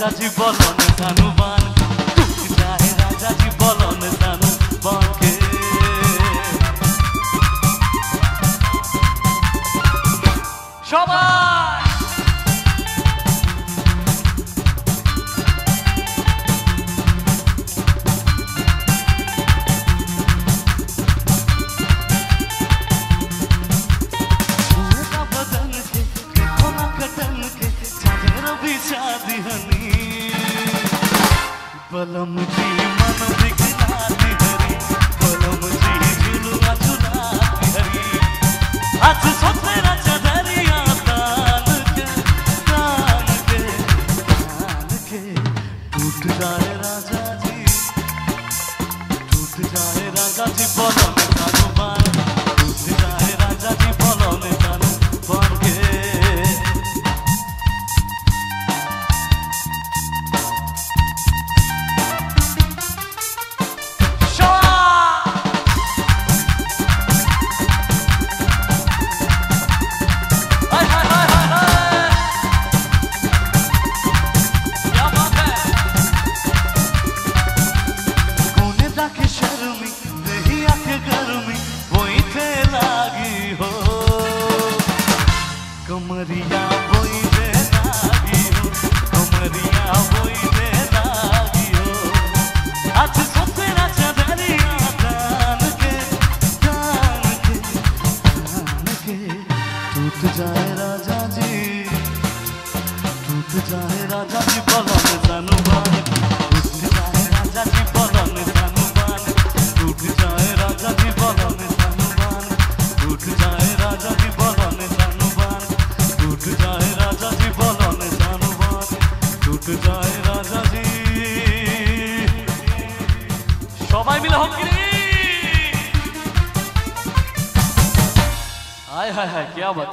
राजा जी बोलन जानु बान टूट जाए राजा जी बोलन जानु बान के সবাই शादी हनी बलम जी मन दिखलाती हरी बलम जी झुलुआ झुलाती हरी आज सोते राजा दरिया तान के टूट जाए राजा जी बलम जानु बान टूट जाए राजा जी बलम जानु बान के कमरिया बोई दे लागी हो कमरिया बोई दे लागी हो आज सोते राजा दरिया तान के टूट जाए राजा जी बोलन जानु बान टूट जाए राजा जी बोलन जानु बान टूट जाए राजा जी बोलन जानु बान टूट जाए राजा जी बोलन जानु बान टूट जाए राजा जी बोलन जानु बान टूट जाए राजा जी সবাই মিলে হকিরি हाय हाय हाय क्या बात